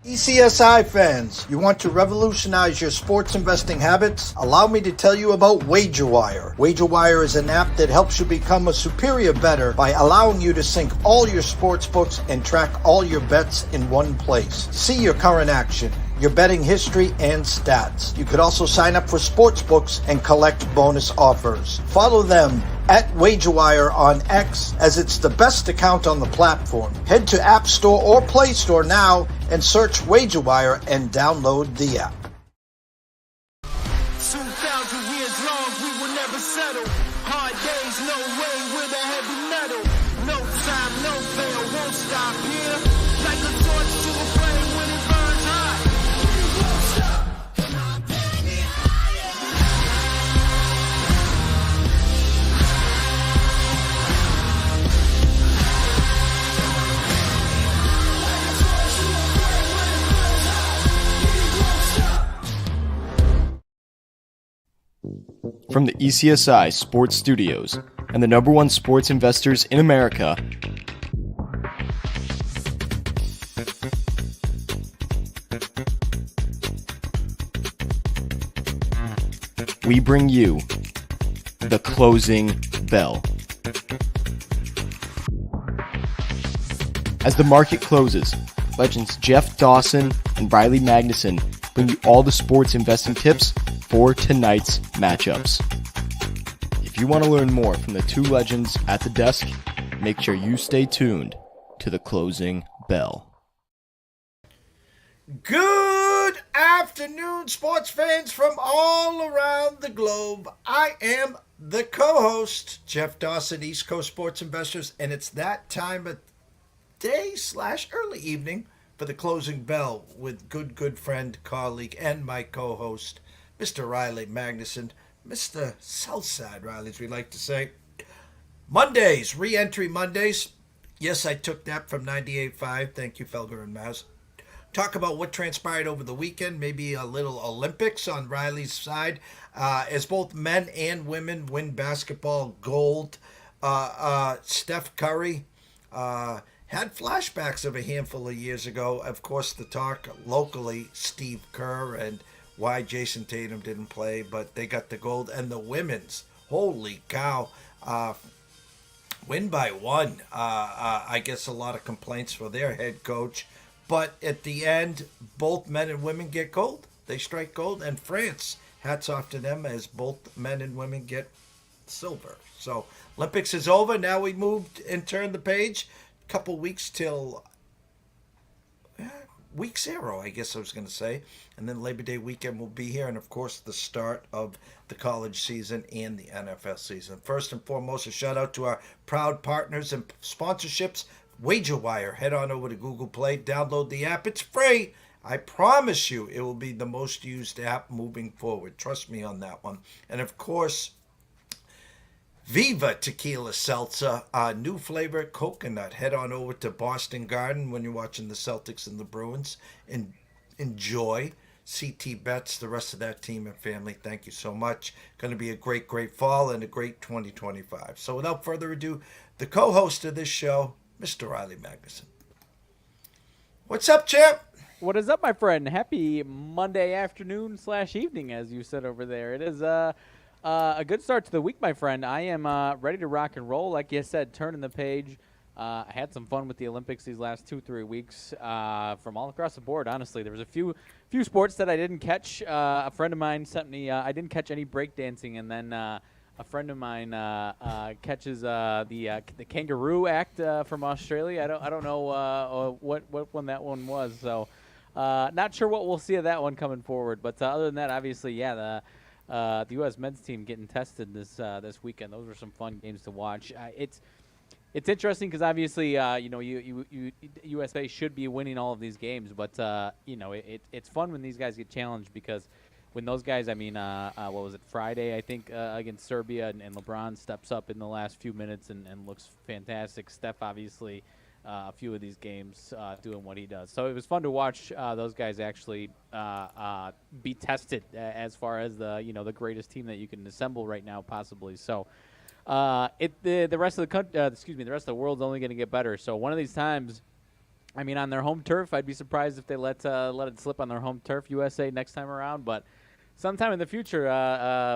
TPCSI fans, you want to revolutionize your sports investing habits? Allow me to tell you about WagerWire. WagerWire is an app that helps you become a superior bettor by allowing you to sync all your sports books and track all your bets in one place. See your current action, your betting history, and stats. You could also sign up for sports books and collect bonus offers. Follow them at WagerWire on X, as it's the best account on the platform. Head to App Store or Play Store now and search WagerWire and download the app. 2,000 years long, we will never settle. Hard days, no way, with a heavy metal. No time, no fail, won't stop here. Like a torch to a flame when it burns hot. We won't stop, come on, baby, higher. Like a torch to a flame when it burns hot. We won't stop. From the ECSI Sports Studios and the #1 sports investors in America, we bring you the closing bell. As the market closes, legends Jeff Dawson and Riley Magnuson bring you all the sports investing tips for tonight's matchups. If you want to learn more from the two legends at the desk, make sure you stay tuned to the closing bell. Good afternoon, sports fans from all around the globe. I am the co-host, Jeff Dawson, East Coast Sports Investors, and it's that time of day / early evening for the closing bell with good friend, colleague, and my co-host, Mr. Riley Magnuson, Mr. Southside Riley, as we like to say. Mondays, re-entry Mondays. Yes, I took that from 98.5. Thank you, Felger and Maz. Talk about what transpired over the weekend, maybe a little Olympics on Riley's side, as both men and women win basketball gold. Steph Curry had flashbacks of a handful of years ago. Of course, the talk locally, Steve Kerr and why Jason Tatum didn't play, but they got the gold. And the women's, holy cow, win by one. I guess a lot of complaints for their head coach. But at the end, both men and women get gold. They strike gold. And France, hats off to them, as both men and women get silver. So Olympics is over. Now we moved and turned the page. Couple weeks till week 0, I guess I was going to say. And then Labor Day weekend will be here. And, of course, the start of the college season and the NFL season. First and foremost, a shout-out to our proud partners and sponsorships. WagerWire. Head on over to Google Play. Download the app. It's free. I promise you it will be the most used app moving forward. Trust me on that one. And, of course, Viva Tequila Seltzer, new flavor, coconut. Head on over to Boston Garden when you're watching the Celtics and the Bruins. And enjoy. CT Bets, the rest of that team and family, thank you so much. Going to be a great fall and a great 2025. So without further ado, the co-host of this show, Mr. Riley Magnuson. What's up, champ? What is up, my friend? Happy Monday afternoon / evening, as you said over there. It is a good start to the week, my friend. I am ready to rock and roll. Like you said, turning the page. I had some fun with the Olympics these last 2-3 weeks from all across the board, honestly. There was a few sports that I didn't catch. A friend of mine sent me I didn't catch any breakdancing, and then a friend of mine catches the Kangaroo Act from Australia. I don't know what one that one was, so not sure what we'll see of that one coming forward. But other than that, obviously, yeah, the U.S. men's team getting tested this weekend. Those were some fun games to watch. It's interesting because obviously, USA should be winning all of these games, but it's fun when these guys get challenged, because when those guys, what was it, Friday, I think, against Serbia, and LeBron steps up in the last few minutes and looks fantastic. Steph, obviously, a few of these games doing what he does. So it was fun to watch those guys actually be tested as far as the greatest team that you can assemble right now, possibly. So. The rest of the world's only going to get better. So one of these times, I mean, on their home turf, I'd be surprised if they let it slip on their home turf, USA, next time around. But sometime in the future,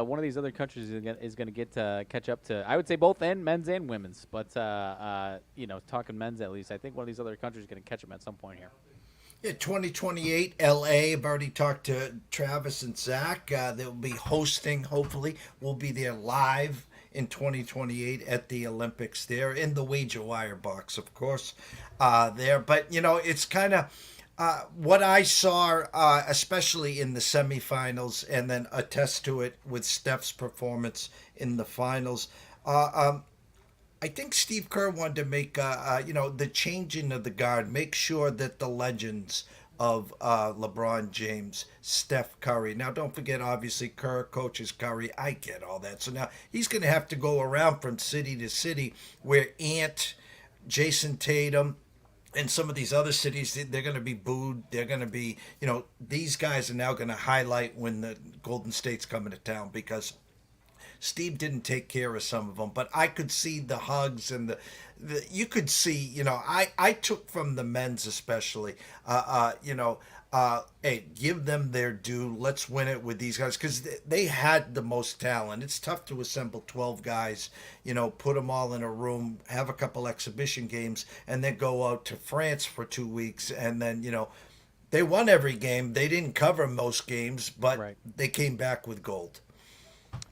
one of these other countries is going to get to catch up to, I would say, both men's and women's. But talking men's at least, I think one of these other countries is going to catch them at some point here. Yeah, 2028 LA. I've already talked to Travis and Zach. They'll be hosting, hopefully. We'll be there live in 2028 at the Olympics there in the Wager Wire box, of course, there. But, it's kind of what I saw, especially in the semifinals, and then attest to it with Steph's performance in the finals. I think Steve Kerr wanted to make, the changing of the guard, make sure that the legends of LeBron James, Steph Curry. Now, don't forget, obviously, Kerr coaches Curry. I get all that. So now he's going to have to go around from city to city where Ant, Jason Tatum, and some of these other cities, they're going to be booed. They're going to be, these guys are now going to highlight when the Golden State's coming to town because Steve didn't take care of some of them, but I could see the hugs and you could see, I took from the men's especially, hey, give them their due. Let's win it with these guys because they had the most talent. It's tough to assemble 12 guys, put them all in a room, have a couple exhibition games, and then go out to France for 2 weeks. And then, they won every game. They didn't cover most games, but They came back with gold.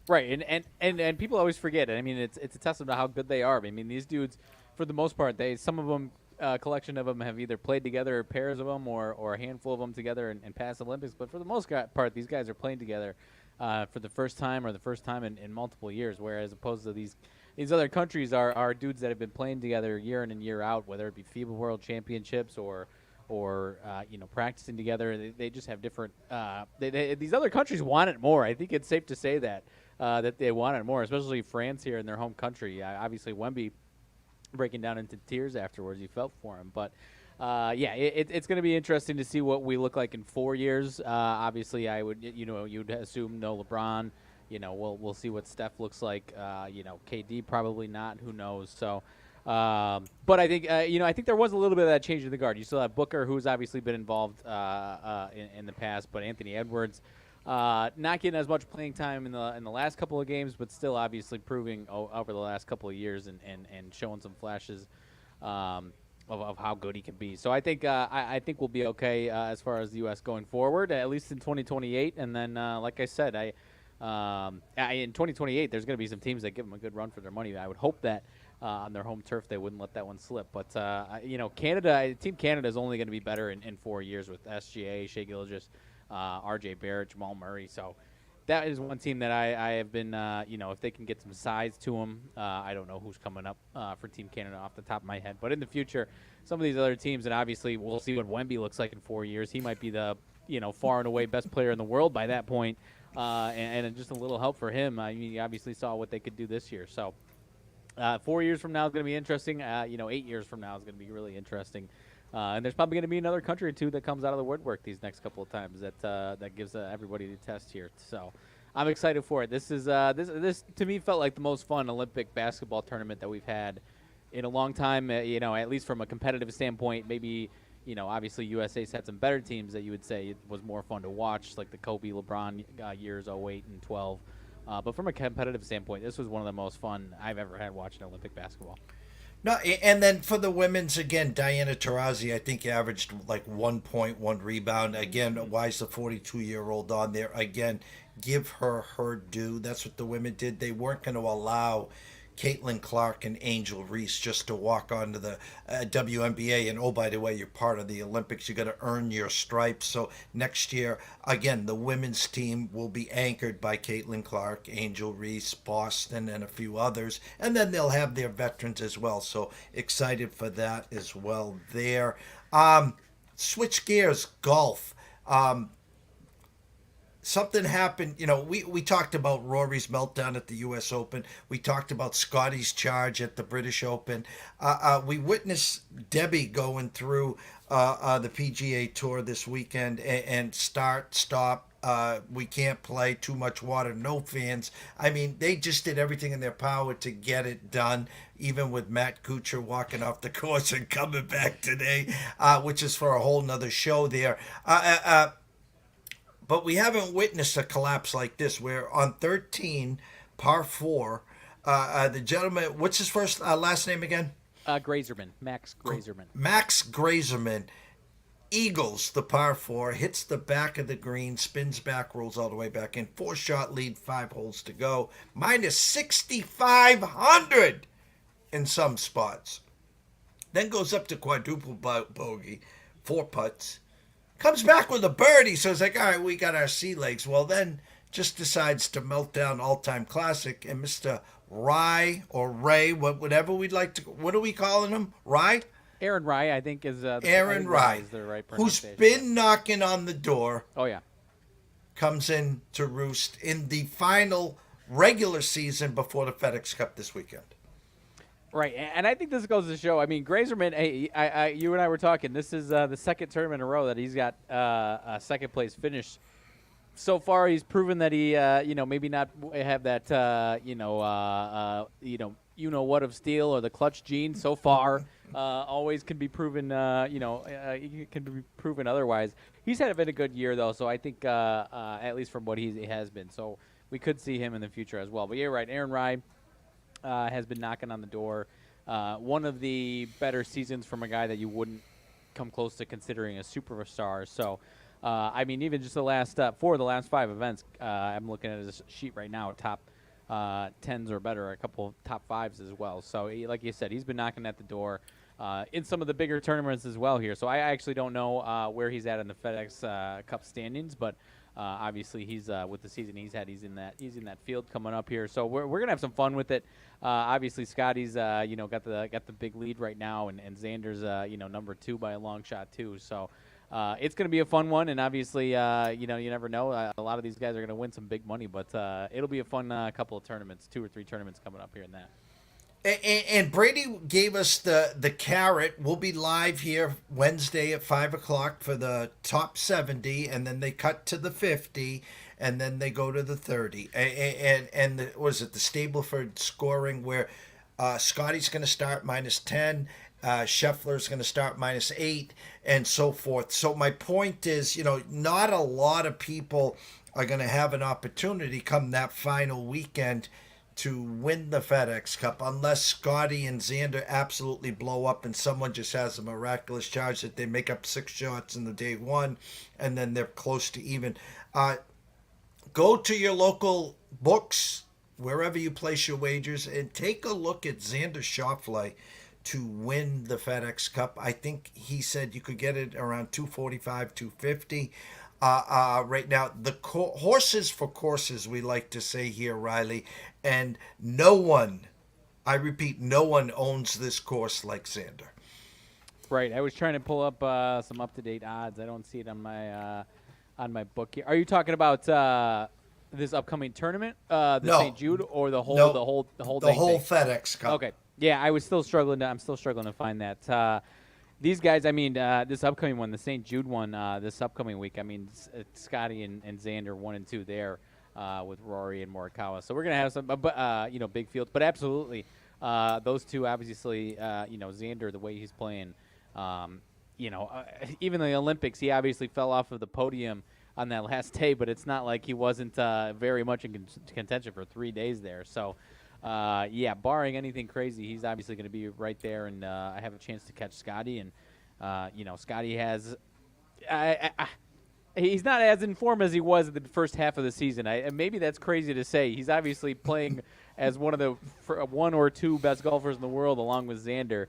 Right, and people always forget it. I mean, it's a testament to how good they are. I mean, these dudes, for the most part, some of them, a collection of them have either played together, or pairs of them, or a handful of them together in past Olympics. But for the most part, these guys are playing together for the first time in multiple years. Whereas opposed to these other countries are dudes that have been playing together year in and year out, whether it be FIBA World Championships or practicing together. They just have different. These other countries want it more. I think it's safe to say that they want it more, especially France here in their home country. Obviously, Wemby breaking down into tears afterwards. You felt for him, but it's going to be interesting to see what we look like in 4 years. Obviously, I would you'd assume no LeBron. We'll see what Steph looks like. KD probably not. Who knows? So. But I think I think there was a little bit of that change in the guard. You still have Booker, who's obviously been involved in the past, but Anthony Edwards not getting as much playing time in the last couple of games, but still obviously proving over the last couple of years and showing some flashes of how good he can be. So I think I think we'll be okay as far as the U.S. going forward, at least in 2028. And then, like I said, in 2028, there's going to be some teams that give them a good run for their money. I would hope that. On their home turf, they wouldn't let that one slip. But, Canada, Team Canada is only going to be better in 4 years with SGA, Shea Gilgeous, RJ Barrett, Jamal Murray. So that is one team that I have been, if they can get some size to them, I don't know who's coming up for Team Canada off the top of my head. But in the future, some of these other teams, and obviously we'll see what Wemby looks like in 4 years. He might be the, far and away best player in the world by that point, and just a little help for him. I mean, you obviously saw what they could do this year. So 4 years from now is going to be interesting. 8 years from now is going to be really interesting. And there's probably going to be another country or two that comes out of the woodwork these next couple of times that gives everybody the test here. So I'm excited for it. This is this to me felt like the most fun Olympic basketball tournament that we've had in a long time. At least from a competitive standpoint. Maybe obviously USA's had some better teams that you would say it was more fun to watch, like the Kobe, LeBron years 08 and 12. But from a competitive standpoint, this was one of the most fun I've ever had watching Olympic basketball. No, and then for the women's, again, Diana Taurasi, I think averaged like 1 point, 1 rebound. Again, why is the 42-year-old on there? Again, give her due. That's what the women did. They weren't going to allow Caitlin Clark and Angel Reese just to walk onto the WNBA. And, oh, by the way, you're part of the Olympics. You got to earn your stripes. So next year, again, the women's team will be anchored by Caitlin Clark, Angel Reese, Boston, and a few others. And then they'll have their veterans as well. So excited for that as well there. Switch gears, golf. Something happened, we talked about Rory's meltdown at the U.S. Open. We talked about Scotty's charge at the British Open. We witnessed Debbie going through the PGA Tour this weekend and start, stop, we can't play, too much water, no fans. I mean, they just did everything in their power to get it done, even with Matt Kuchar walking off the course and coming back today, which is for a whole nother show there. But we haven't witnessed a collapse like this, where on 13, par 4, the gentleman, what's his last name again? Grazerman, Max Grazerman. Max Grazerman eagles the par 4, hits the back of the green, spins back, rolls all the way back in. 4-shot lead, 5 holes to go. Minus 6,500 in some spots. Then goes up to quadruple bogey, 4 putts. Comes back with a birdie, so it's like, all right, we got our sea legs. Well, then just decides to melt down all-time classic, and Mr. Rye or Ray, whatever we'd like to, what are we calling him? Rye? Aaron Rye, I think, is Aaron Rye, is the right who's pronunciation. been knocking on the door. Oh, yeah. Comes in to roost in the final regular season before the FedEx Cup this weekend. Right, and I think this goes to show. I mean, Grazerman, hey, you and I were talking. This is the second tournament in a row that he's got a second place finish. So far, he's proven that he, maybe not have that, you know what of steel or the clutch gene. So far, always can be proven, he can be proven otherwise. He's had a good year though, so I think at least from what he has been. So we could see him in the future as well. But you're right, Aaron Rye has been knocking on the door. One of the better seasons from a guy that you wouldn't come close to considering a superstar. So. I mean, even just the last 4 of the last 5 events, I'm looking at his sheet right now, top 10s or better, a couple of top 5s as well. So, like you said, he's been knocking at the door in some of the bigger tournaments as well here. So I actually don't know where he's at in the FedEx Cup standings, but obviously he's with the season he's had, he's in that field coming up here. So we're gonna have some fun with it. Obviously Scotty's got the big lead right now, and Xander's number 2 by a long shot too. So. It's going to be a fun one, and obviously, you never know. A lot of these guys are going to win some big money, but it'll be a fun couple of tournaments, 2 or 3 tournaments coming up here in that. And Brady gave us the carrot. We'll be live here Wednesday at 5 o'clock for the top 70, and then they cut to the 50, and then they go to the 30. And was it the Stableford scoring where Scotty's going to start minus 10, Scheffler's going to start minus 8, and so forth. So my point is, not a lot of people are going to have an opportunity come that final weekend to win the FedEx Cup unless Scotty and Xander absolutely blow up and someone just has a miraculous charge that they make up 6 shots in the day 1 and then they're close to even. Go to your local books, wherever you place your wagers, and take a look at Xander Schauffele to win the FedEx Cup. I think he said you could get it around 245, 250. Right now, the horses for courses, we like to say here, Riley, and no one, I repeat, no one owns this course like Xander. Right. I was trying to pull up some up-to-date odds. I don't see it on my book here. Are you talking about this upcoming tournament, the No. St. Jude, or the whole No. the whole The whole FedEx Cup. Okay. Yeah, I'm still struggling to find that. These guys, I mean, this upcoming one, the St. Jude one, this upcoming week, I mean, Scotty and Xander 1 and 2 there with Rory and Morikawa. So we're gonna have some, big fields. But absolutely, those two, obviously, Xander, the way he's playing, even the Olympics, he obviously fell off of the podium on that last day, but it's not like he wasn't very much in contention for 3 days there. So. Barring anything crazy, he's obviously going to be right there, and I have a chance to catch Scotty. And Scotty has, he's not as in form as he was in the first half of the season. And maybe that's crazy to say. He's obviously playing as one of the 1 or 2 best golfers in the world, along with Xander.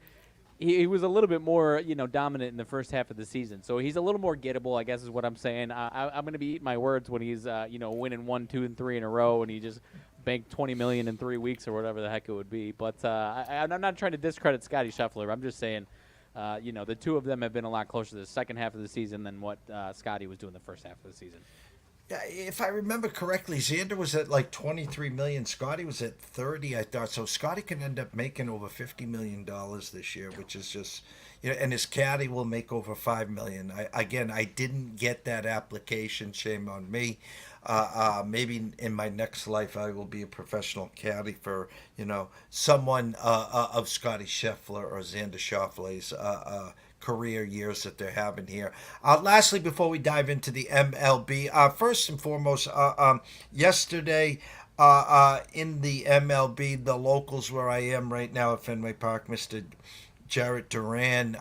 He was a little bit more, dominant in the first half of the season. So he's a little more gettable, I guess is what I'm saying. I'm going to be eating my words when he's, winning 1, 2, and 3 in a row, and he just banked $20 million in 3 weeks or whatever the heck it would be. But I'm not trying to discredit Scotty Scheffler. I'm just saying, the two of them have been a lot closer to the second half of the season than what Scotty was doing the first half of the season. if I remember correctly, Xander was at like 23 million. Scotty was at 30, I thought. So Scotty can end up making over $50 million this year, which is just, and his caddy will make over 5 million. I didn't get that application. Shame on me. Maybe in my next life I will be a professional caddy for someone of Scotty Scheffler or Xander Schauffele's career years that they're having here. Lastly, before we dive into the MLB, first and foremost, yesterday in the MLB, the locals where I am right now at Fenway Park, Mr. Jarrett Duran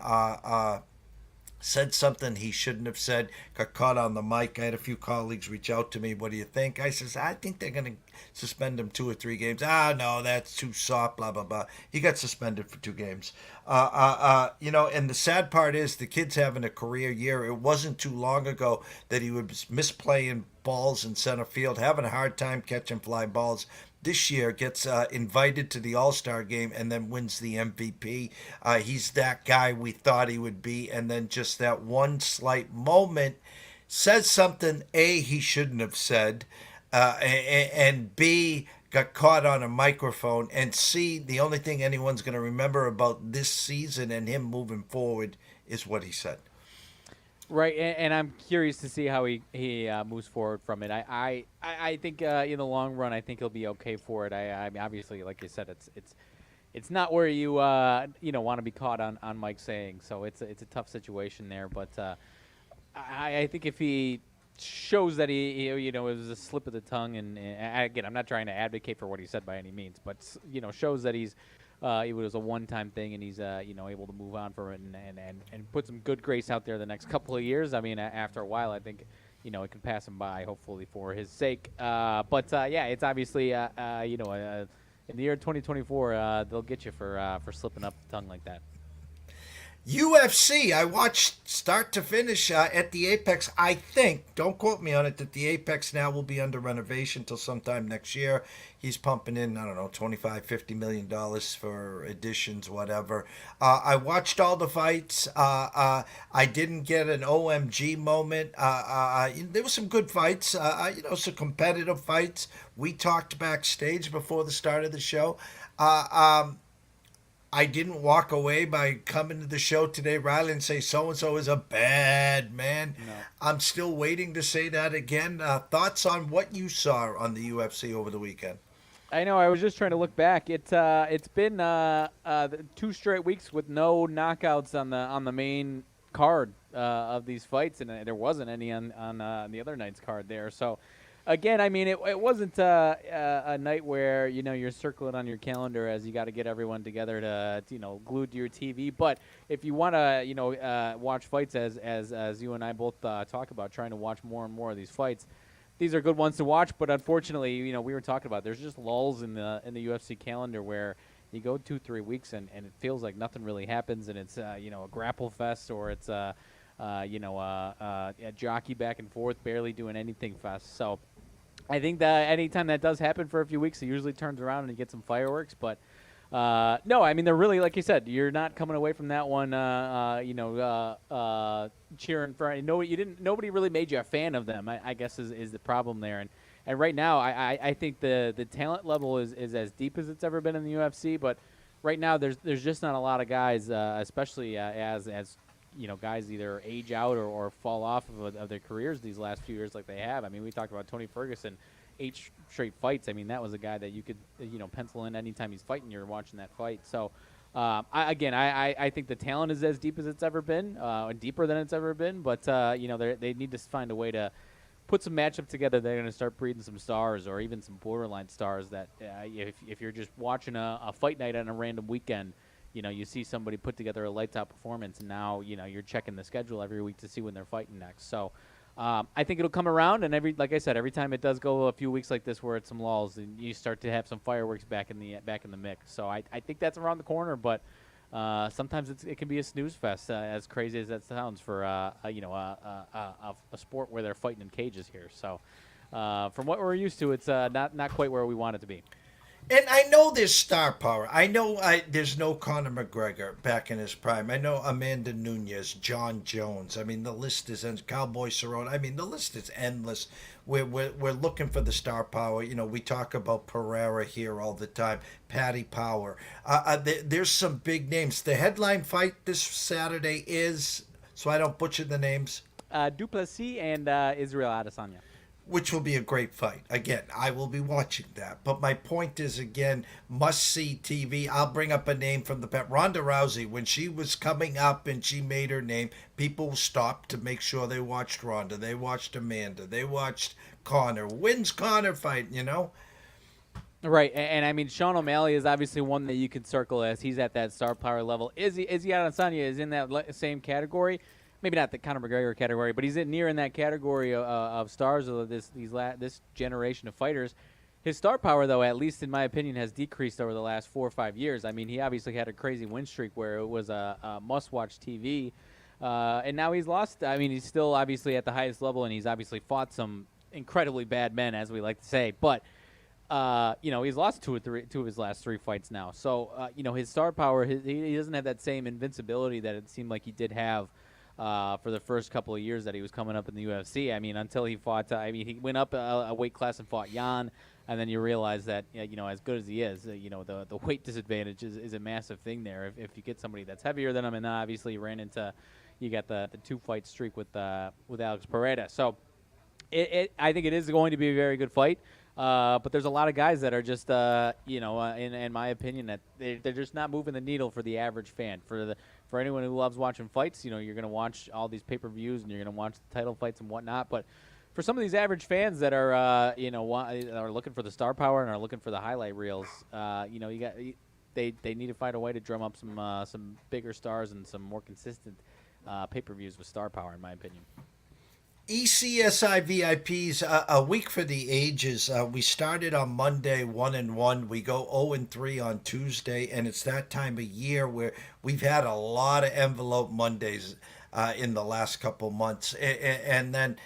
said something he shouldn't have said, got caught on the mic. I had a few colleagues reach out to me. What do you think? I says, I think they're going to suspend him 2 or 3 games. No, that's too soft, blah, blah, blah. He got suspended for 2 games. And the sad part is the kid's having a career year. It wasn't too long ago that he was misplaying balls in center field, having a hard time catching fly balls. This year gets invited to the All-Star game and then wins the MVP. He's that guy we thought he would be, and then just that one slight moment says something A, he shouldn't have said, and B, got caught on a microphone, and C, the only thing anyone's going to remember about this season and him moving forward is what he said. Right, and I'm curious to see how he moves forward from it. I think in the long run, I think he'll be okay for it. I mean, obviously, like you said, it's not where you want to be caught on mic saying. So it's a tough situation there. But I think if he shows that he it was a slip of the tongue, and again, I'm not trying to advocate for what he said by any means, but shows that he's. It was a one-time thing, and he's able to move on from it and put some good grace out there the next couple of years. I mean, after a while, I think it can pass him by, hopefully for his sake. But it's obviously in the year 2024, they'll get you for slipping up the tongue like that. UFC, I watched start to finish at the Apex. I think, don't quote me on it, that the Apex now will be under renovation till sometime next year. He's pumping in, I don't know, $25-50 million for additions, whatever. I watched all the fights. I didn't get an OMG moment. There were some good fights, some competitive fights. We talked backstage before the start of the show. I didn't walk away by coming to the show today, Riley, and say so-and-so is a bad man. No. I'm still waiting to say that again. Thoughts on what you saw on the UFC over the weekend? I know. I was just trying to look back. It's been 2 straight weeks with no knockouts on the main card of these fights, and there wasn't any on the other night's card there. So. Again, I mean, it wasn't a night where you're circling on your calendar as you got to get everyone together to glued to your TV. But if you want to watch fights as you and I both talk about, trying to watch more and more of these fights, these are good ones to watch. But unfortunately, we were talking about there's just lulls in the UFC calendar where you go 2-3 weeks and it feels like nothing really happens, and it's a grapple fest, or it's a jockey back and forth, barely doing anything fest. So. I think that anytime that does happen for a few weeks, it usually turns around and you get some fireworks. But no, I mean, they're really, like you said, you're not coming away from that one, cheering for. Nobody really made you a fan of them. I guess is the problem there. And right now, I think the talent level is as deep as it's ever been in the UFC. But right now, there's just not a lot of guys, especially as guys either age out or fall off of their careers these last few years like they have. I mean, we talked about Tony Ferguson, 8 straight fights. I mean, that was a guy that you could, pencil in anytime he's fighting, you're watching that fight. So, I think the talent is as deep as it's ever been, deeper than it's ever been. But, they need to find a way to put some matchup together. They're going to start breeding some stars, or even some borderline stars that if you're just watching a fight night on a random weekend, you see somebody put together a lights-out performance, and now, you're checking the schedule every week to see when they're fighting next. So I think it'll come around, and like I said, every time it does go a few weeks like this where it's some lulls, and you start to have some fireworks back in the mix. So I think that's around the corner, but sometimes it can be a snooze fest, as crazy as that sounds for a sport where they're fighting in cages here. So from what we're used to, it's not quite where we want it to be. And I know there's star power. I know there's no Conor McGregor back in his prime. I know Amanda Nunez, John Jones. I mean, the list is Cowboy Cerrone. I mean, the list is endless. We're looking for the star power. You know, we talk about Pereira here all the time. Paddy Power. There's some big names. The headline fight this Saturday is, so I don't butcher the names, Duplessis and Israel Adesanya. which will be a great fight. Again, I will be watching that. But my point is, again, must-see TV. I'll bring up a name from the past. Ronda Rousey, when she was coming up and she made her name, people stopped to make sure they watched Ronda. They watched Amanda. They watched Conor. When's Conor fight, you know? Right, and I mean, Sean O'Malley is obviously one that you could circle as he's at that star power level. Izzy Adesanya is in that same category. Maybe not the Conor McGregor category, but he's near in that category of stars of this generation of fighters. His star power, though, at least in my opinion, has decreased over the last 4 or 5 years. I mean, he obviously had a crazy win streak where it was a must-watch TV, and now he's lost. I mean, he's still obviously at the highest level, and he's obviously fought some incredibly bad men, as we like to say. But he's lost two of his last 3 fights now. So, his star power, he doesn't have that same invincibility that it seemed like he did have for the first couple of years that he was coming up in the UFC. I mean, until he fought, he went up a weight class and fought Jan, and then you realize that, as good as he is, the weight disadvantage is a massive thing there. If you get somebody that's heavier than him, and then obviously you got the 2-fight streak with Alex Pereira. So I think it is going to be a very good fight. But there's a lot of guys that are just, in my opinion, that they're just not moving the needle for the average fan. For anyone who loves watching fights, you're going to watch all these pay-per-views and you're going to watch the title fights and whatnot. But for some of these average fans that are, are looking for the star power and are looking for the highlight reels, they need to find a way to drum up some bigger stars and some more consistent pay-per-views with star power, in my opinion. ECSI VIPs, a week for the ages. We started on Monday 1-1. We go 0-3 on Tuesday, and it's that time of year where we've had a lot of envelope Mondays in the last couple months. And then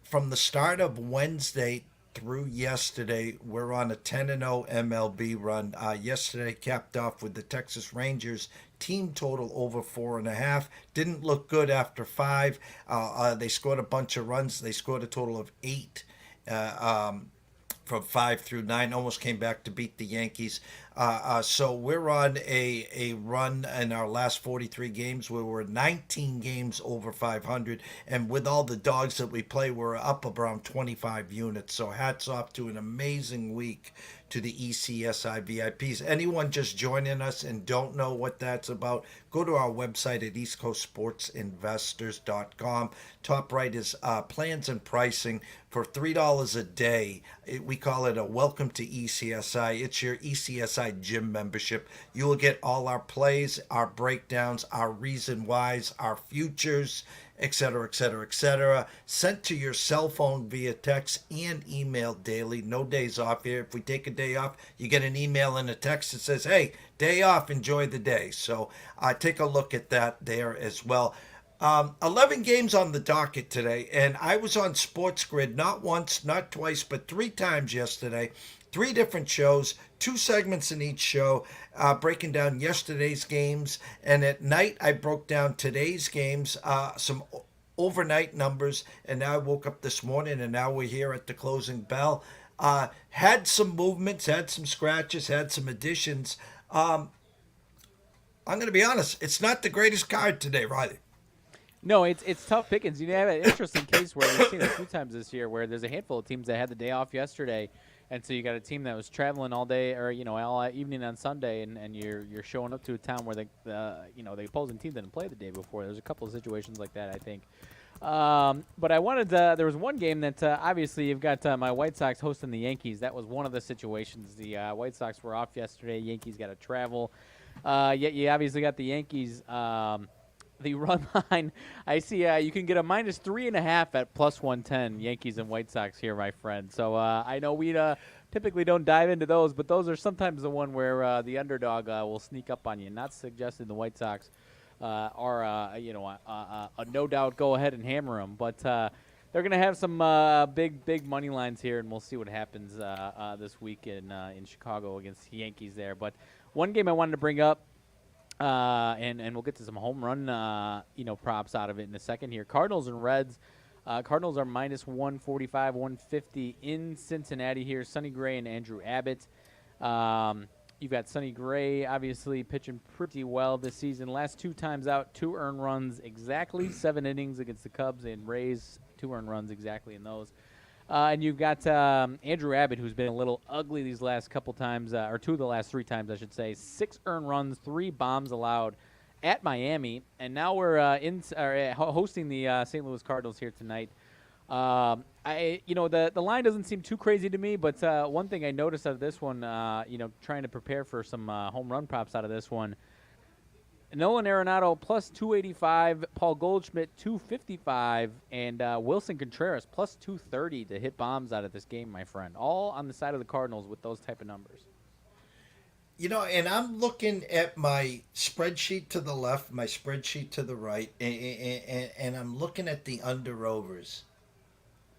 from the start of Wednesday through yesterday, we're on a 10-0 MLB run. Yesterday capped off with the Texas Rangers. Team total over 4.5. Didn't look good after 5. They scored a bunch of runs. They scored a total of 8 from 5 through 9. Almost came back to beat the Yankees. So we're on a run in our last 43 games where we're 19 games over 500. And with all the dogs that we play, we're up around 25 units. So hats off to an amazing week to the ECSI VIPs. Anyone just joining us and don't know what that's about, go to our website at eastcoastsportsinvestors.com. Top right is plans and pricing for $3 a day. We call it a welcome to ECSI. It's your ECSI gym membership. You will get all our plays, our breakdowns, our reason whys, our futures, etc., etc., etc., sent to your cell phone via text and email daily. No days off here. If we take a day off, you get an email and a text that says, hey, day off, enjoy the day. So take a look at that there as well. 11 games on the docket today, and I was on Sports Grid not once, not twice, but 3 times yesterday. 3 different shows, 2 segments in each show, breaking down yesterday's games. And at night, I broke down today's games, some overnight numbers. And now I woke up this morning, and now we're here at the closing bell. Had some movements, had some scratches, had some additions. I'm going to be honest, it's not the greatest card today, Riley. No, it's tough pickings. You have an interesting case where we've seen it a few times this year where there's a handful of teams that had the day off yesterday. And so you got a team that was traveling all day or, all evening on Sunday, and you're showing up to a town where the opposing team didn't play the day before. There's a couple of situations like that, I think. But I wanted there was one game that obviously you've got my White Sox hosting the Yankees. That was one of the situations. The White Sox were off yesterday. Yankees got to travel. Yet you obviously got the Yankees. The run line, I see you can get a -3.5 at +110, Yankees and White Sox here, my friend. So I know we typically don't dive into those, but those are sometimes the one where the underdog will sneak up on you. Not suggesting the White Sox are, a no doubt go ahead and hammer them. But they're gonna have some big money lines here, and we'll see what happens this week in Chicago against the Yankees there. But one game I wanted to bring up, and we'll get to some home run props out of it in a second here. Cardinals and Reds. Cardinals are minus 145, 150 in Cincinnati here. Sonny Gray and Andrew Abbott. You've got Sonny Gray, obviously, pitching pretty well this season. Last 2 times out, 2 earned runs exactly, 7 innings against the Cubs and Rays, 2 earned runs exactly in those. And you've got Andrew Abbott, who's been a little ugly these last couple times, or 2 of the last 3 times, I should say. 6 earned runs, 3 bombs allowed at Miami. And now we're hosting the St. Louis Cardinals here tonight. The line doesn't seem too crazy to me, but one thing I noticed out of this one, trying to prepare for some home run props out of this one, Nolan Arenado plus 285, Paul Goldschmidt 255, and Wilson Contreras plus 230 to hit bombs out of this game, my friend. All on the side of the Cardinals with those type of numbers. And I'm looking at my spreadsheet to the left, my spreadsheet to the right, and I'm looking at the under-overs.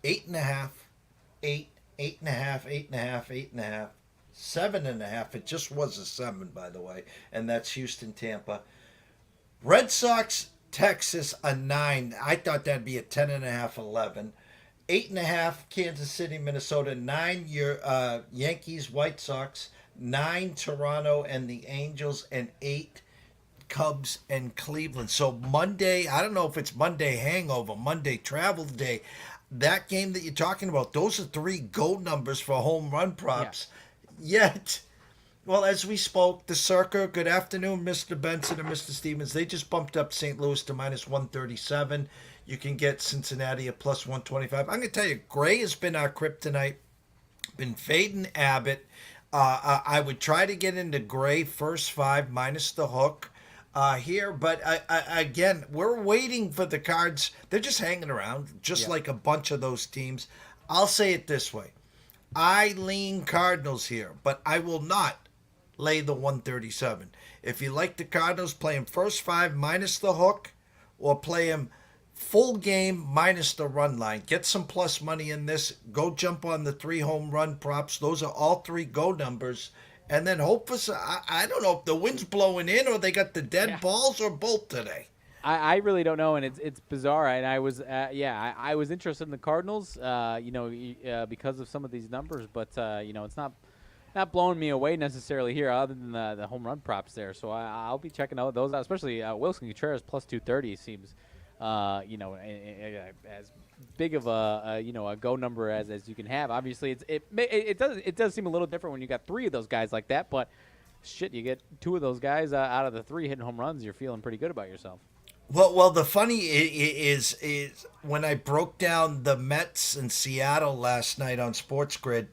8.5, 8, 8.5, 8.5, 8.5, 7.5. It just was a 7, by the way, and that's Houston, Tampa. Red Sox, Texas, a 9. I thought that'd be a 10.5, 11. 8.5, Kansas City, Minnesota. 9, Yankees, White Sox. 9, Toronto and the Angels, and 8, Cubs and Cleveland. So Monday, I don't know if it's Monday hangover, Monday travel day. That game that you're talking about, those are 3 go numbers for home run props. Yeah. Yet, well, as we spoke, the Circa, good afternoon, Mr. Benson and Mr. Stevens. They just bumped up St. Louis to minus 137. You can get Cincinnati at plus 125. I'm going to tell you, Gray has been our kryptonite, been fading Abbott. I would try to get into Gray first 5 minus the hook here, but again, we're waiting for the Cards. They're just hanging around, just like a bunch of those teams. I'll say it this way. I lean Cardinals here, but I will not lay the 137. If you like the Cardinals, play them first 5 minus the hook, or play them full game minus the run line. Get some plus money in this. Go jump on the 3 home run props. Those are all 3 go numbers. And then hope for, I don't know if the wind's blowing in or they got the dead balls or both today. I really don't know, and it's bizarre. And I was I was interested in the Cardinals, because of some of these numbers, but it's not blowing me away necessarily here, other than the home run props there. So I'll be checking out those out, especially Wilson Contreras plus 230 seems. As big of a go number as you can have. Obviously, it does seem a little different when you got 3 of those guys like that. But shit, you get 2 of those guys out of the 3 hitting home runs, you're feeling pretty good about yourself. Well, the funny is when I broke down the Mets in Seattle last night on Sports Grid,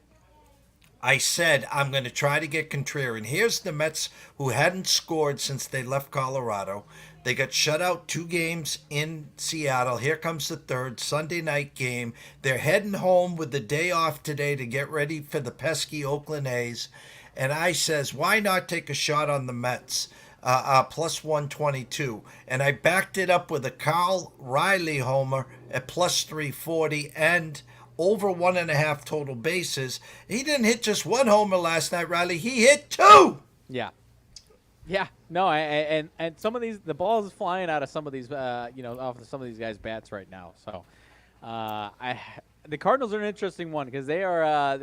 I said I'm going to try to get contrarian. Here's the Mets, who hadn't scored since they left Colorado. They got shut out 2 games in Seattle. Here comes the 3rd Sunday night game. They're heading home with the day off today to get ready for the pesky Oakland A's. And I says, why not take a shot on the Mets? Plus 122. And I backed it up with a Kyle Riley homer at plus 340 and over 1.5 total bases. He didn't hit just 1 homer last night, Riley. He hit 2. Yeah. Yeah, no, and some of these, the ball is flying out of some of these, off of some of these guys' bats right now. So, the Cardinals are an interesting one because they are. I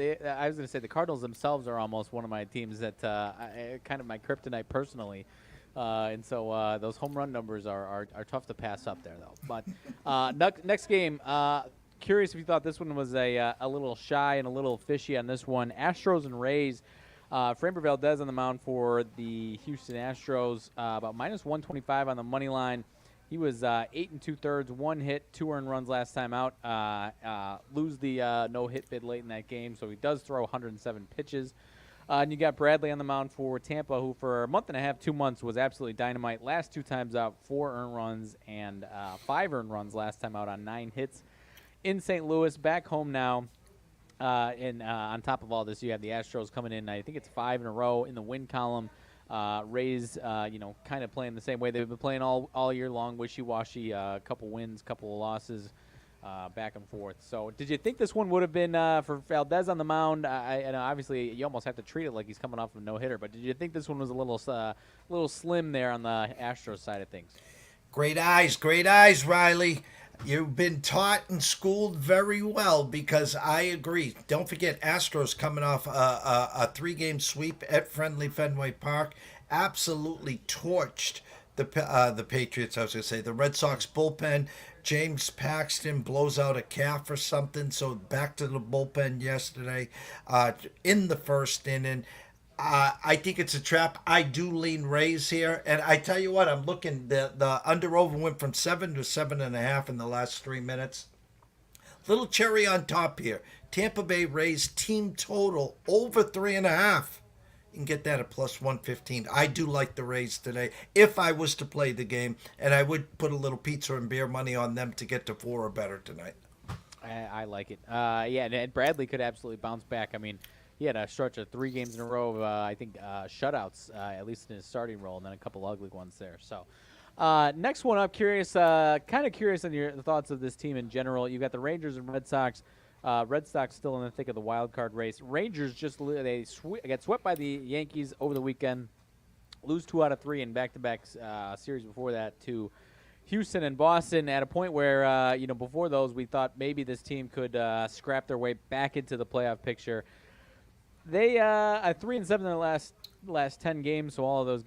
was going to say the Cardinals themselves are almost one of my teams that kind of my kryptonite personally, and so those home run numbers are tough to pass up there though. But next game, curious if you thought this one was a little shy and a little fishy on this one. Astros and Rays. Framber Valdez on the mound for the Houston Astros, about minus 125 on the money line. He was 8 2/3, 1 hit, 2 earned runs last time out. Lose the no-hit bid late in that game, so he does throw 107 pitches. And you got Bradley on the mound for Tampa, who for a month and a half, 2 months, was absolutely dynamite. Last 2 times out, 4 earned runs and 5 earned runs last time out on 9 hits. In St. Louis, back home now. And on top of all this, you have the Astros coming in. I think it's 5 in a row in the win column. Rays, kind of playing the same way they've been playing all year long, wishy-washy. Couple wins, couple of losses. back and forth. So did you think this one would have been for Valdez on the mound? And obviously you almost have to treat it like he's coming off of a no-hitter, but did you think this one was a little slim there on the Astros side of things? Great eyes, Riley. You've been taught and schooled very well because I agree. Don't forget, Astros coming off a 3-game sweep at friendly Fenway Park, absolutely torched the Patriots. I was going to say the Red Sox bullpen. James Paxton blows out a calf or something, so back to the bullpen yesterday in the first inning. I think it's a trap. I do lean Rays here, and I tell you what, I'm looking. The under/over went from 7 to 7.5 in the last 3 minutes. Little cherry on top here. Tampa Bay Rays team total over 3.5. You can get that at plus 115. I do like the Rays today if I was to play the game, and I would put a little pizza and beer money on them to get to 4 or better tonight. I like it. Yeah, and Bradley could absolutely bounce back. I mean, he had a stretch of 3 games in a row of, I think, shutouts, at least in his starting role, and then a couple ugly ones there. So, next one up, kind of curious on your thoughts of this team in general. You've got the Rangers and Red Sox. Red Sox still in the thick of the wild card race. Rangers get swept by the Yankees over the weekend, lose 2 out of 3 in back-to-back series before that to Houston and Boston at a point where, before those we thought maybe this team could scrap their way back into the playoff picture. They are 3-7 in the last 10 games, so all of those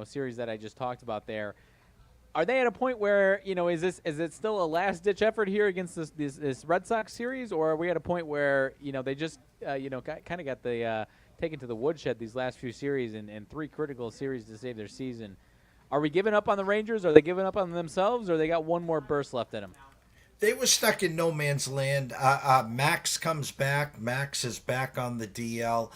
series that I just talked about there. Are they at a point where, is it still a last-ditch effort here against this Red Sox series, or are we at a point where, they just, kind of got the taken to the woodshed these last few series and 3 critical series to save their season? Are we giving up on the Rangers? Are they giving up on themselves, or they got one more burst left in them? They were stuck in no man's land. Max comes back. Max is back on the DL.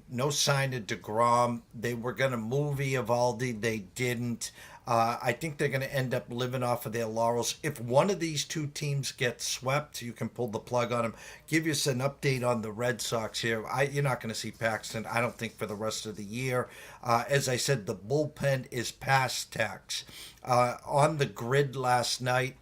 No sign of DeGrom. They were going to move Eovaldi. They didn't. I think they're going to end up living off of their laurels. If one of these 2 teams gets swept, you can pull the plug on them. Give us an update on the Red Sox here. You're not going to see Paxton, I don't think, for the rest of the year. As I said, the bullpen is past tax. On the grid last night,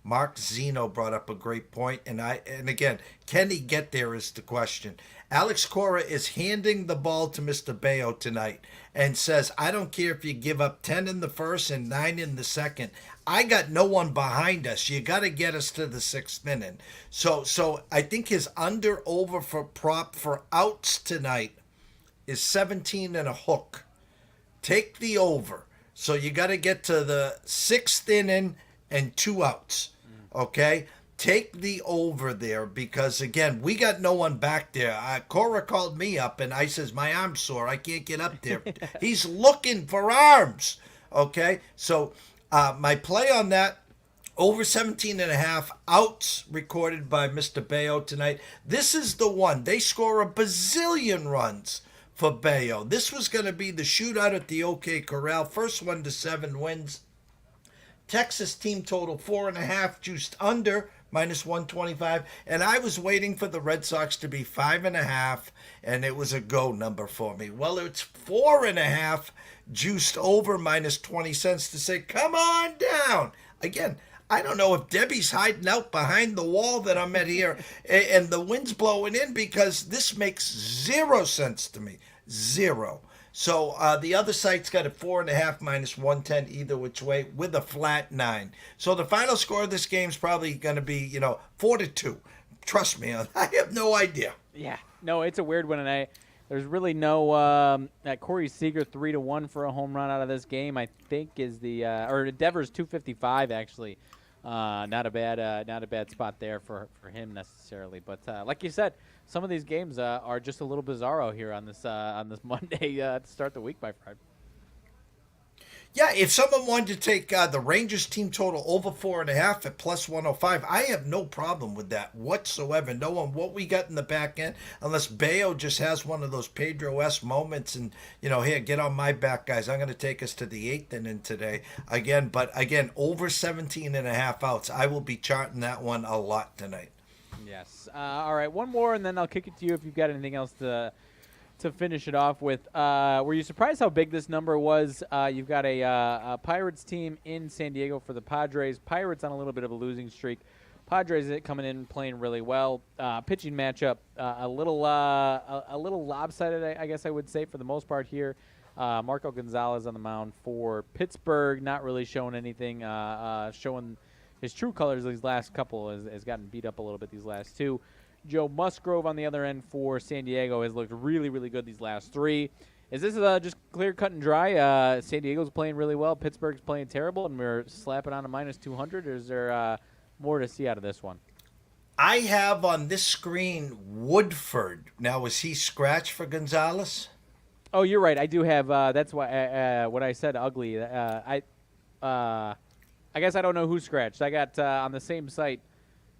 Mark Zeno brought up a great point, and again, can he get there is the question. Alex Cora is handing the ball to Mr. Bayo tonight and says, I don't care if you give up 10 in the first and 9 in the second. I got no one behind us. You got to get us to the 6th inning. So I think his under/over for prop for outs tonight is 17 and a hook. Take the over. So you got to get to the 6th inning and 2 outs. Okay? Take the over there because, again, we got no one back there. Cora called me up, and I says, my arm's sore. I can't get up there. He's looking for arms. Okay? So my play on that, over 17.5 outs recorded by Mr. Bayo tonight. This is the one. They score a bazillion runs for Bayo. This was going to be the shootout at the OK Corral. First 1 to 7 wins. Texas team total 4.5, juiced under, minus 125. And I was waiting for the Red Sox to be 5.5, and it was a go number for me. Well, it's 4.5, juiced over, minus 20 cents to say, come on down. Again, I don't know if Debbie's hiding out behind the wall that I'm at here and the wind's blowing in because this makes 0 sense to me. 0. So the other site's got a 4.5 minus 110 either which way with a flat 9. So the final score of this game is probably going to be, 4-2. Trust me, I have no idea. Yeah, no, it's a weird one, and there's really no Corey Seager 3-1 for a home run out of this game. I think is or Devers 255 actually. Not a bad spot there for him necessarily. But like you said, some of these games are just a little bizarro here on this Monday to start the week, my friend. Yeah, if someone wanted to take the Rangers team total over 4.5 at plus 105, I have no problem with that whatsoever. Knowing what we got in the back end, unless Bayo just has one of those Pedro-esque moments and, here, get on my back, guys. I'm going to take us to the 8th inning today. Again, over 17.5 outs. I will be charting that one a lot tonight. Yes. All right, one more, and then I'll kick it to you if you've got anything else to to finish it off with. Were you surprised how big this number was? You've got a Pirates team in San Diego for the Padres. Pirates on a little bit of a losing streak. Padres coming in playing really well. Pitching matchup a little lopsided, I guess I would say, for the most part here. Marco Gonzalez on the mound for Pittsburgh, not really showing anything, showing his true colors these last couple, has gotten beat up a little bit these last two. Joe Musgrove on the other end for San Diego has looked really, really good these last three. Is this just clear, cut, and dry? San Diego's playing really well, Pittsburgh's playing terrible, and we're slapping on a minus 200, or is there more to see out of this one? I have on this screen Woodford. Now, was he scratched for Gonzalez? Oh, you're right. I do have. That's why what I said. Ugly. I guess I don't know who scratched. I got on the same site.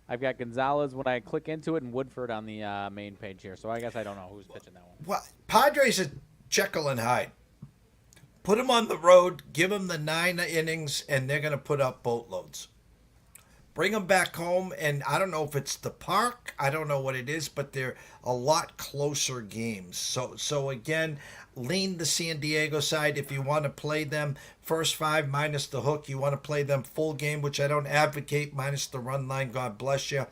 I've got Gonzalez when I click into it, and Woodford on the main page here. So I guess I don't know who's pitching that one. Well, Padres are Jekyll and Hyde. Put them on the road, give them the 9 innings, and they're going to put up boatloads. Bring them back home, and I don't know if it's the park. I don't know what it is, but they're a lot closer games. So again, lean the San Diego side. If you want to play them first 5 minus the hook, you want to play them full game, which I don't advocate, minus the run line. God bless you.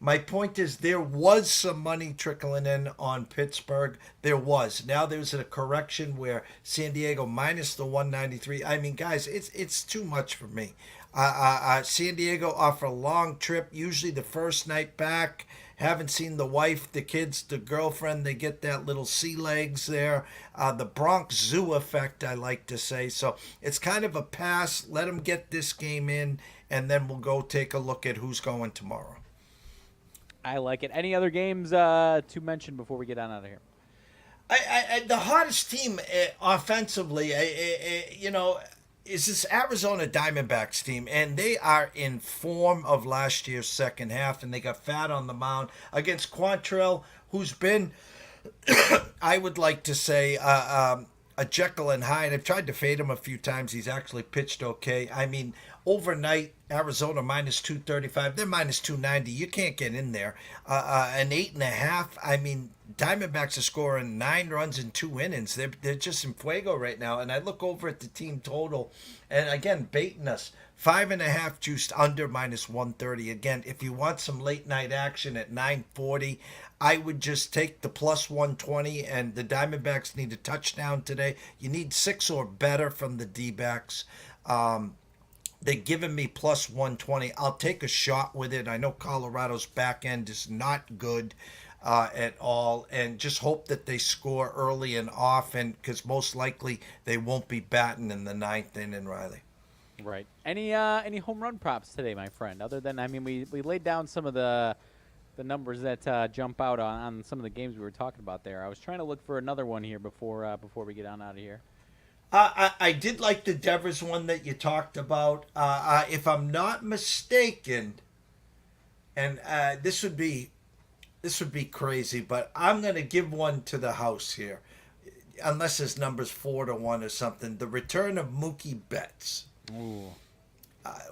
My point is there was some money trickling in on Pittsburgh. There was. Now there's a correction where San Diego minus the 193. I mean, guys, it's too much for me. San Diego off a long trip, usually the first night back. Haven't seen the wife, the kids, the girlfriend. They get that little sea legs there. The Bronx Zoo effect, I like to say. So it's kind of a pass. Let them get this game in, and then we'll go take a look at who's going tomorrow. I like it. Any other games to mention before we get on out of here? The hottest team offensively, is this Arizona Diamondbacks team, and they are in form of last year's second half, and they got fat on the mound against Quantrill, who's been, I would like to say, a Jekyll and Hyde. I've tried to fade him a few times. He's actually pitched okay. I mean, overnight, Arizona minus 235. They're minus 290. You can't get in there. An 8.5. I mean, Diamondbacks are scoring 9 runs in 2 innings. They're just in fuego right now. And I look over at the team total, and again, baiting us. 5.5 juiced under minus 130. Again, if you want some late night action at 9:40, I would just take the plus 120, and the Diamondbacks need a touchdown today. You need 6 or better from the D-backs. They're giving me plus 120. I'll take a shot with it. I know Colorado's back end is not good at all, and just hope that they score early and often, because most likely they won't be batting in the 9th inning, Riley. Right. Any home run props today, my friend? Other than, I mean, we laid down some of the numbers that jump out on some of the games we were talking about there. I was trying to look for another one here before we get on out of here. I did like the Devers one that you talked about. If I'm not mistaken, and this would be crazy, but I'm going to give one to the house here, unless his number's 4-1 or something. The return of Mookie Betts. Ooh.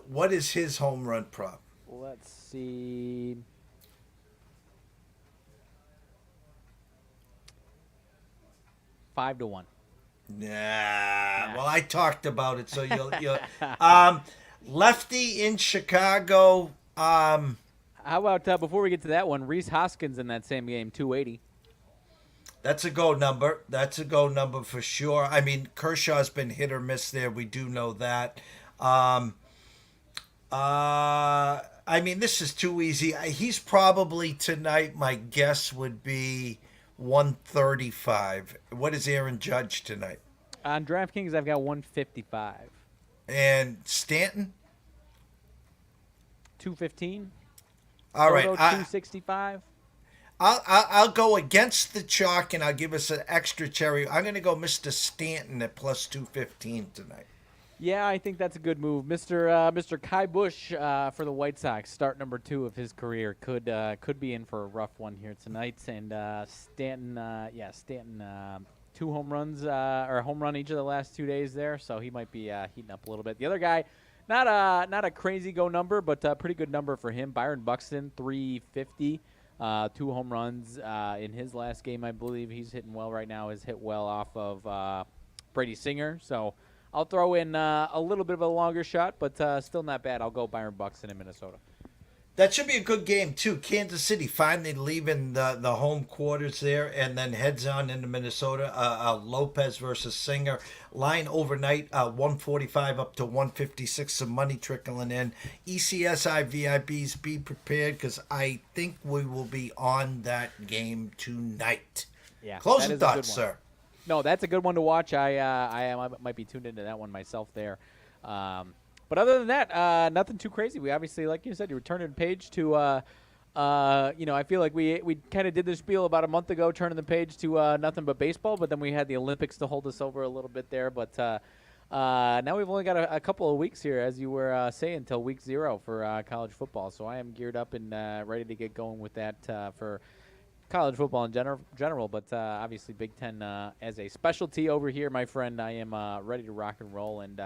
What is his home run prop? Let's see. 5-1. Nah. Well, I talked about it, so you'll lefty in Chicago. How about before we get to that one, Rhys Hoskins in that same game, 280. That's a go number. That's a go number for sure. I mean, Kershaw's been hit or miss there. We do know that. I mean, this is too easy. He's probably tonight, my guess would be 135. What is Aaron Judge tonight? On DraftKings, I've got 155. And Stanton? 215. All right. 265. I'll go against the chalk, and I'll give us an extra cherry. I'm going to go Mr. Stanton at plus 215 tonight. Yeah, I think that's a good move. Mr. Kai Busch for the White Sox, start number 2 of his career, could be in for a rough one here tonight. And Stanton, 2 home runs or a home run each of the last 2 days there, so he might be heating up a little bit. The other guy, not a crazy go number, but a pretty good number for him. Byron Buxton, 350. 2 home runs in his last game, I believe. He's hitting well right now. Has hit well off of Brady Singer. So I'll throw in a little bit of a longer shot, but still not bad. I'll go Byron Buxton in Minnesota. That should be a good game, too. Kansas City finally leaving the home quarters there and then heads on into Minnesota. Lopez versus Singer. Line overnight, 145 up to 156. Some money trickling in. ECSI VIPs, be prepared because I think we will be on that game tonight. Yeah, Closing thoughts, sir. No, that's a good one to watch. I might be tuned into that one myself there. But other than that, nothing too crazy. We obviously, like you said, you were turning the page to, I feel like we kind of did this spiel about a month ago, turning the page to nothing but baseball, but then we had the Olympics to hold us over a little bit there. But now we've only got a couple of weeks here, as you were saying, until week 0 for college football. So I am geared up and ready to get going with that for college football in general, but obviously Big Ten as a specialty over here, my friend. I am ready to rock and roll, and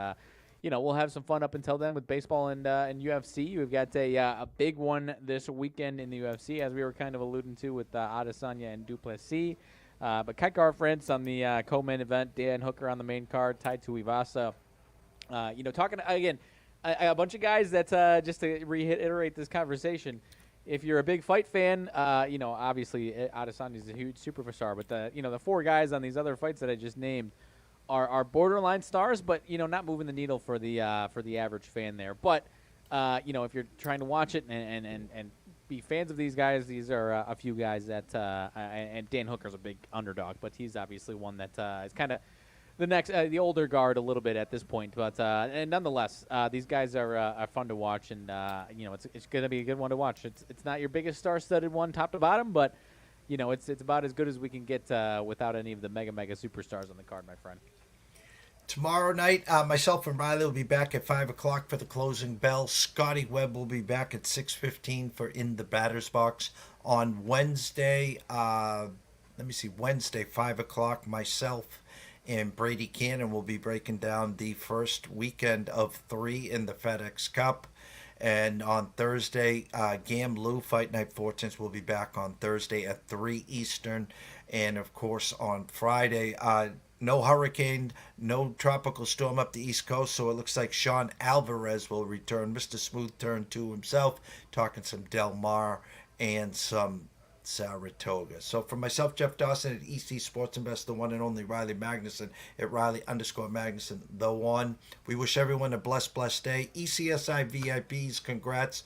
we'll have some fun up until then with baseball and UFC. We've got a big one this weekend in the UFC, as we were kind of alluding to with Adesanya and Duplessis. But Kai Kara-France on the co-main event, Dan Hooker on the main card, tied to Ivasa. Talking again, a bunch of guys that just to reiterate this conversation. If you're a big fight fan, obviously Adesanya is a huge superstar, but the 4 guys on these other fights that I just named are borderline stars, but not moving the needle for the average fan there. But if you're trying to watch it and be fans of these guys, these are a few guys that and Dan Hooker's a big underdog, but he's obviously one that is kind of the next the older guard a little bit at this point. But and nonetheless, these guys are fun to watch, and it's going to be a good one to watch. It's not your biggest star-studded one top to bottom, but it's about as good as we can get without any of the mega superstars on the card, my friend. Tomorrow night, myself and Riley will be back at 5 o'clock for the closing bell. Scotty Webb will be back at 6:15 for In the Batter's Box. On Wednesday, Wednesday, 5 o'clock, myself and Brady Kannon will be breaking down the first weekend of 3 in the FedEx Cup. And on Thursday, Gam Lou Fight Night Fortunes will be back on Thursday at 3 Eastern. And, of course, on Friday, no hurricane, no tropical storm up the East Coast, so it looks like Sean Alvarez will return. Mr. Smooth Turn to himself, talking some Del Mar and some Saratoga. So for myself, Jeff Dawson at EC Sports Invest, the one and only Riley Magnuson at Riley_Magnuson, the one. We wish everyone a blessed day. ECSI VIPs, congrats.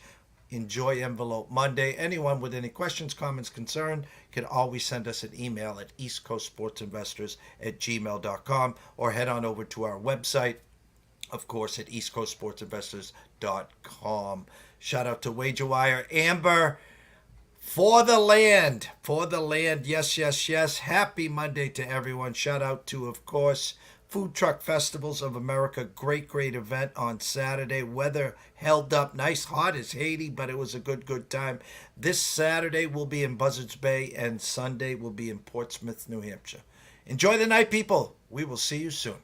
Enjoy Envelope Monday. Anyone with any questions, comments, concern can always send us an email at eastcoastsportsinvestors@gmail.com or head on over to our website, of course, at eastcoastsportsinvestors.com. Shout out to WagerWire. Amber, for the land. Yes. Happy Monday to everyone. Shout out to, of course, Food Truck Festivals of America. Great event on Saturday. Weather held up nice, hot as Haiti, but it was a good time. This Saturday will be in Buzzards Bay, and Sunday will be in Portsmouth, New Hampshire. Enjoy the night, people. We will see you soon.